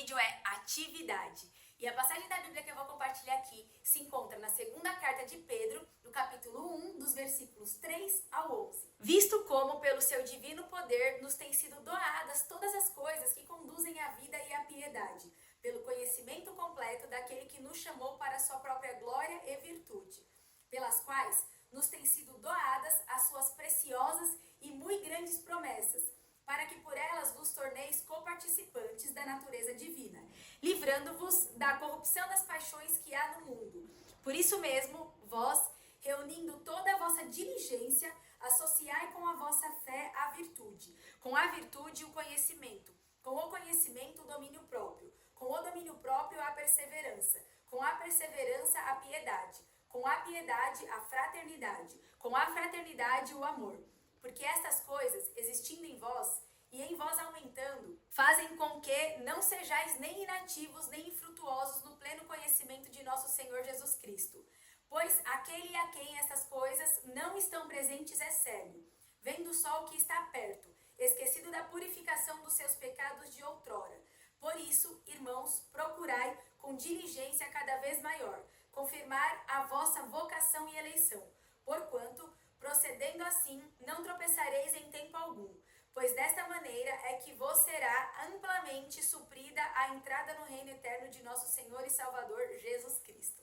vídeo é atividade. E a passagem da Bíblia que eu vou compartilhar aqui se encontra na segunda carta de Pedro, no capítulo 1, dos versículos 3 ao 11. Visto como, pelo seu divino poder, nos têm sido doadas todas as coisas que conduzem à vida e à piedade, pelo conhecimento completo daquele que nos chamou para a sua própria glória e virtude, pelas quais nos têm sido doadas as suas preciosas e muito grandes promessas, para que por elas vos torneis coparticipantes da natureza divina, livrando-vos da corrupção das paixões que há no mundo. Por isso mesmo, vós, reunindo toda a vossa diligência, associai com a vossa fé a virtude, com a virtude o conhecimento, com o conhecimento o domínio próprio, com o domínio próprio a perseverança, com a perseverança a piedade, com a piedade a fraternidade, com a fraternidade o amor. Porque estas coisas, existindo em vós e em vós aumentando, fazem com que não sejais nem inativos nem infrutuosos no pleno conhecimento de nosso Senhor Jesus Cristo. Pois aquele a quem estas coisas não estão presentes é cego, vendo só o que está perto, esquecido da purificação dos seus pecados de outrora. Por isso, irmãos, procurai com diligência cada vez maior confirmar a vossa vocação e eleição, porquanto, procedendo assim, não tropeçareis em tempo algum, pois desta maneira é que vos será amplamente suprida a entrada no reino eterno de nosso Senhor e Salvador Jesus Cristo.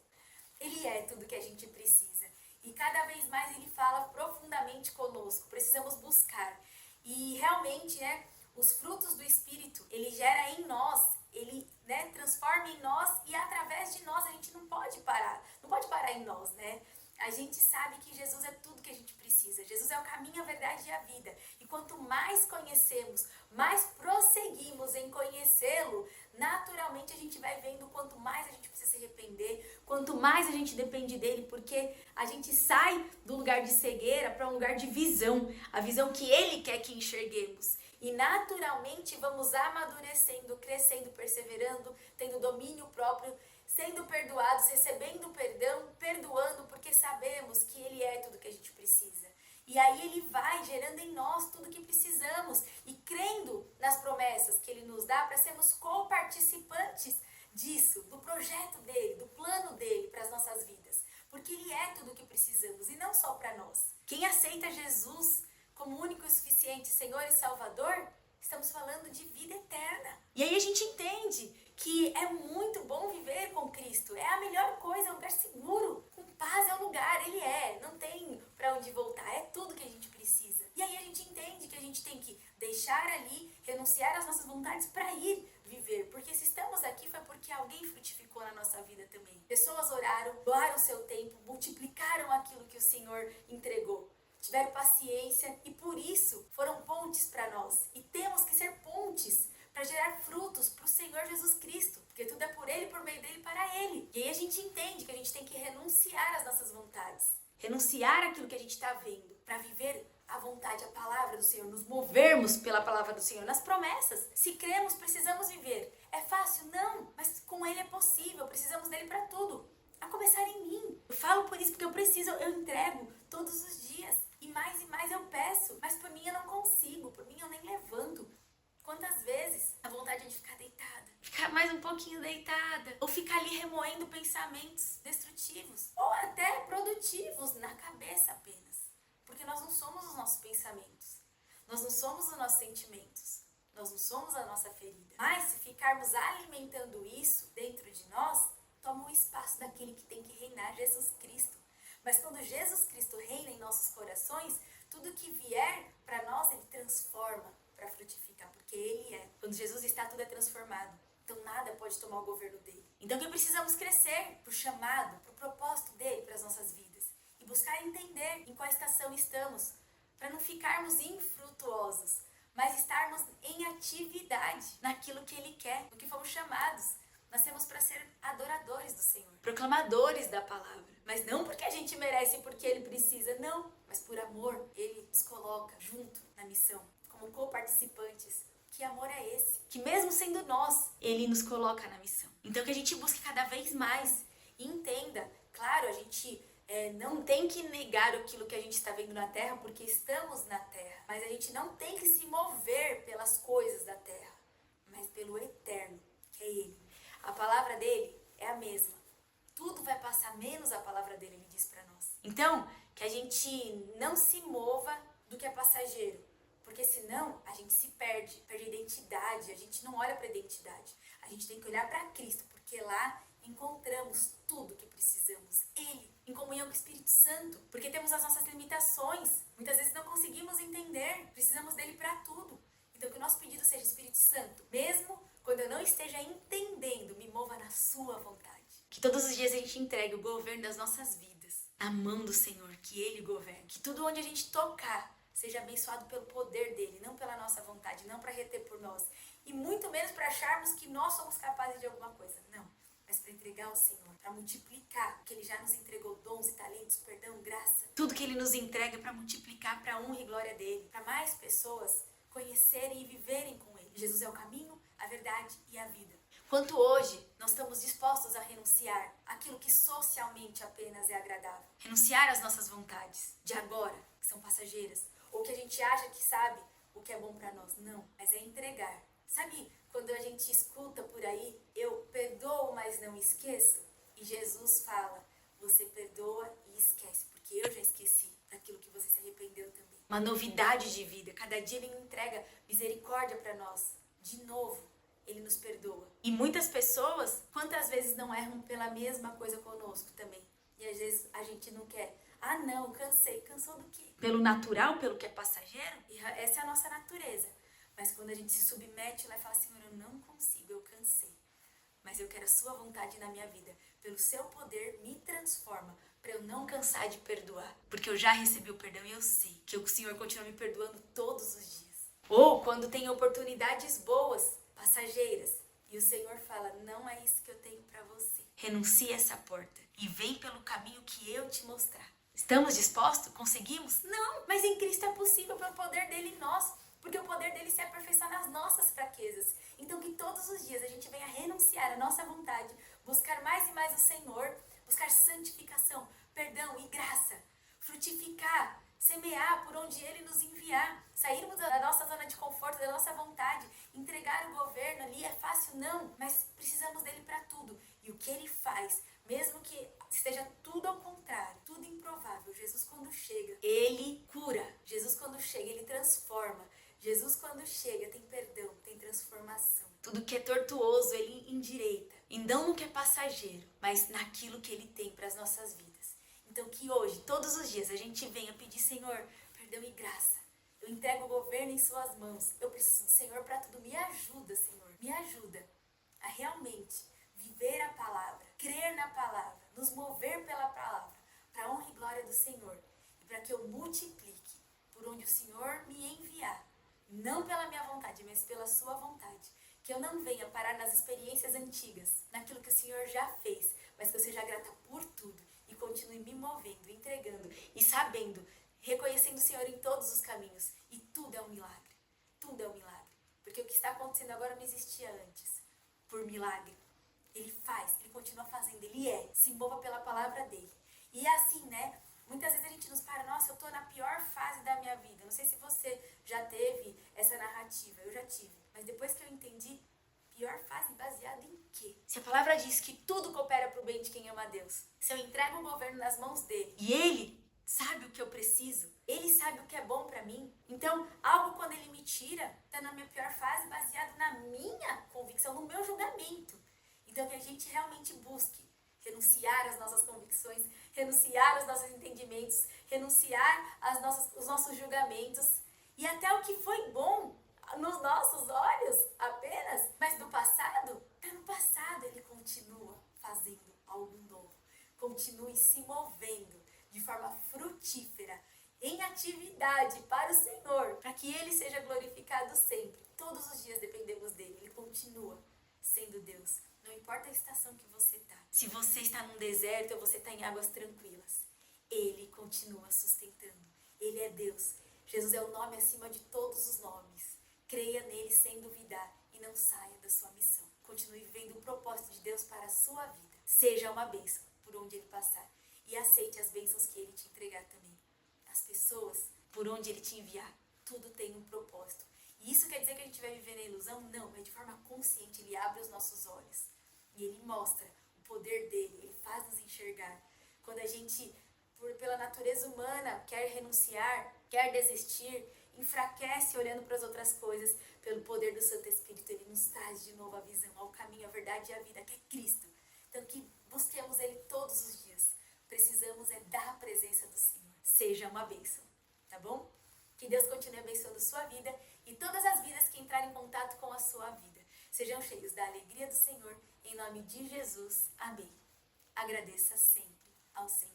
Ele é tudo que a gente precisa e cada vez mais ele fala profundamente conosco, precisamos buscar. E realmente, os frutos do Espírito, ele gera em nós, ele transforma em nós e através de nós a gente não pode parar em nós, A gente sabe que Jesus é tudo que a gente precisa. Jesus é o caminho, a verdade e a vida. E quanto mais conhecemos, mais prosseguimos em conhecê-lo, naturalmente a gente vai vendo quanto mais a gente precisa se arrepender, quanto mais a gente depende dele, porque a gente sai do lugar de cegueira para um lugar de visão, a visão que ele quer que enxerguemos. E naturalmente vamos amadurecendo, crescendo, perseverando, tendo domínio próprio, sendo perdoados, recebendo perdão, perdoando, porque sabemos que ele é tudo que a gente precisa. E aí ele vai gerando em nós tudo que precisamos e crendo nas promessas que ele nos dá para sermos coparticipantes disso, do projeto dele, do plano dele para as nossas vidas. Porque ele é tudo o que precisamos e não só para nós. Quem aceita Jesus como único e suficiente Senhor e Salvador, estamos falando de vida eterna. E aí a gente entende que é muito bom viver com Cristo. É a melhor coisa, é um lugar seguro. Com paz é um lugar, ele é. Não tem para onde voltar, é tudo que a gente precisa. E aí a gente entende que a gente tem que deixar ali, renunciar às nossas vontades para ir viver. Porque se estamos aqui foi porque alguém frutificou na nossa vida também. Pessoas oraram, doaram seu tempo, multiplicaram aquilo que o Senhor entregou. Tiveram paciência e por isso foram pontes para nós. E temos que ser pontes para gerar frutos para o Senhor Jesus Cristo. Porque tudo é por Ele, por meio dEle, para Ele. E aí a gente entende que a gente tem que renunciar às nossas vontades. Renunciar àquilo que a gente está vendo para viver a vontade, a palavra do Senhor. Nos movermos pela palavra do Senhor, nas promessas. Se cremos, precisamos viver. É fácil? Não. Mas com Ele é possível. Precisamos dEle para tudo. A começar em mim. Eu falo por isso porque eu preciso, eu entrego todos os dias. E mais eu peço, mas por mim eu não consigo, por mim eu nem levanto. Quantas vezes a vontade é de ficar deitada, ficar mais um pouquinho deitada, ou ficar ali remoendo pensamentos destrutivos, ou até produtivos na cabeça apenas. Porque nós não somos os nossos pensamentos, nós não somos os nossos sentimentos, nós não somos a nossa ferida. Mas se ficarmos alimentando isso dentro de nós, toma o espaço daquele que tem que reinar, Jesus Cristo. Mas quando Jesus Cristo reina em nossos corações, tudo que vier para nós, ele transforma para frutificar, porque ele é. Quando Jesus está, tudo é transformado. Então nada pode tomar o governo dele. Então que precisamos crescer para o chamado, para o propósito dele para as nossas vidas. E buscar entender em qual estação estamos, para não ficarmos infrutuosos, mas estarmos em atividade naquilo que ele quer, no que fomos chamados. Nós temos para ser adoradores do Senhor, proclamadores da palavra. Mas não porque a gente merece, porque ele precisa, não. Mas por amor, ele nos coloca junto na missão, como coparticipantes. Que amor é esse? Que mesmo sendo nós, ele nos coloca na missão. Então que a gente busque cada vez mais e entenda. Claro, a gente não tem que negar aquilo que a gente está vendo na terra, porque estamos na terra. Mas a gente não tem que se mover pelas coisas da terra, mas pelo eterno, que é palavra dele é a mesma. Tudo vai passar menos a palavra dele, ele diz para nós. Então, que a gente não se mova do que é passageiro, porque senão a gente se perde a identidade, a gente não olha para a identidade. A gente tem que olhar para Cristo, porque lá encontramos tudo que precisamos. Ele, em comunhão com o Espírito Santo, porque temos as nossas limitações. Muitas vezes não conseguimos entender, precisamos dele para tudo. Então que o nosso pedido seja Espírito Santo, mesmo quando eu não esteja entendendo, me mova na sua vontade. Que todos os dias a gente entregue o governo das nossas vidas na mão do Senhor, que Ele governe. Que tudo onde a gente tocar seja abençoado pelo poder dEle, não pela nossa vontade, não para reter por nós. E muito menos para acharmos que nós somos capazes de alguma coisa. Não, mas para entregar ao Senhor, para multiplicar o que Ele já nos entregou, dons e talentos, perdão, graça. Tudo que Ele nos entrega para multiplicar para a honra e glória dEle. Para mais pessoas conhecerem e viverem com Ele. Jesus é o caminho, a verdade e a vida. Quanto hoje nós estamos dispostos a renunciar àquilo que socialmente apenas é agradável. Renunciar às nossas vontades de agora, que são passageiras. Ou que a gente acha que sabe o que é bom para nós. Não, mas é entregar. Sabe quando a gente escuta por aí, eu perdoo, mas não esqueço? E Jesus fala, você perdoa e esquece, porque eu já esqueci daquilo que você se arrependeu também. Uma novidade de vida. Cada dia Ele entrega misericórdia para nós. De novo, Ele nos perdoa. E muitas pessoas, quantas vezes não erram pela mesma coisa conosco também? E às vezes a gente não quer. Ah não, cansei. Cansou do quê? Pelo natural, pelo que é passageiro? E essa é a nossa natureza. Mas quando a gente se submete lá e fala, Senhor, eu não consigo, eu cansei. Mas eu quero a sua vontade na minha vida. Pelo seu poder, me transforma. Para eu não cansar de perdoar. Porque eu já recebi o perdão e eu sei que o Senhor continua me perdoando todos os dias. Ou quando tem oportunidades boas, passageiras, e o Senhor fala, não é isso que eu tenho para você. Renuncia essa porta e vem pelo caminho que eu te mostrar. Estamos dispostos? Conseguimos? Não, mas em Cristo é possível pelo poder dele em nós, porque o poder dele se aperfeiçoa nas nossas fraquezas. Então que todos os dias a gente venha renunciar à nossa vontade, buscar mais e mais o Senhor, buscar santificação, perdão e graça, frutificar, semear por onde Ele nos enviar, sairmos da nossa zona de conforto, da nossa vontade, entregar o governo ali é fácil? Não, mas precisamos dele para tudo. E o que Ele faz, mesmo que esteja tudo ao contrário, tudo improvável, Jesus quando chega, Ele cura. Jesus quando chega, Ele transforma. Jesus quando chega tem perdão, tem transformação. Tudo que é tortuoso, Ele endireita. E não no que é passageiro, mas naquilo que Ele tem para as nossas vidas. Então que hoje, todos os dias, a gente venha pedir, Senhor, perdão e graça. Eu entrego o governo em suas mãos. Eu preciso do Senhor para tudo. Me ajuda, Senhor. Me ajuda a realmente viver a palavra, crer na palavra, nos mover pela palavra, para a honra e glória do Senhor. E para que eu multiplique por onde o Senhor me enviar. Não pela minha vontade, mas pela sua vontade. Que eu não venha parar nas experiências antigas, naquilo que o Senhor já fez, mas que eu seja grata por tudo. E continue me movendo, entregando e sabendo, reconhecendo o Senhor em todos os caminhos. E tudo é um milagre. Tudo é um milagre. Porque o que está acontecendo agora não existia antes. Por milagre. Ele faz, Ele continua fazendo, Ele é. Se mova pela palavra dEle. E é assim, né? Muitas vezes a gente nos para, nossa, eu estou na pior fase da minha vida. Não sei se você já teve essa narrativa, eu já tive. Mas depois que eu entendi, pior fase baseada em quê? Se a palavra diz que tudo coopera para o bem de quem ama a Deus, se eu entrego o governo nas mãos dele e ele sabe o que eu preciso, ele sabe o que é bom para mim, então algo quando ele me tira, está na minha pior fase baseado na minha convicção, no meu julgamento. Então que a gente realmente busque renunciar às nossas convicções, renunciar aos nossos entendimentos, renunciar os nossos julgamentos e até o que foi bom nos nossos olhos apenas, mas do passado, está no passado. Ele continua fazendo algo novo, continue se movendo de forma frutífera, em atividade para o Senhor, para que Ele seja glorificado sempre. Todos os dias dependemos dEle, Ele continua sendo Deus. Não importa a estação que você está, se você está num deserto ou você está em águas tranquilas, Ele continua sustentando. Ele é Deus. Jesus é o nome acima de todos os nomes. Creia nele sem duvidar e não saia da sua missão. Continue vivendo o propósito de Deus para a sua vida. Seja uma bênção por onde Ele passar. E aceite as bênçãos que Ele te entregar também. As pessoas, por onde Ele te enviar, tudo tem um propósito. E isso quer dizer que a gente vai viver na ilusão? Não, mas de forma consciente Ele abre os nossos olhos. E Ele mostra o poder dele, Ele faz nos enxergar. Quando a gente, pela natureza humana, quer renunciar, quer desistir, enfraquece olhando para as outras coisas, pelo poder do Santo Espírito, Ele nos traz de novo a visão, ao caminho, a verdade e a vida, que é Cristo. Então que busquemos Ele todos os dias. Precisamos da presença do Senhor. Seja uma bênção, tá bom? Que Deus continue abençoando sua vida e todas as vidas que entrarem em contato com a sua vida. Sejam cheios da alegria do Senhor, em nome de Jesus. Amém. Agradeça sempre ao Senhor.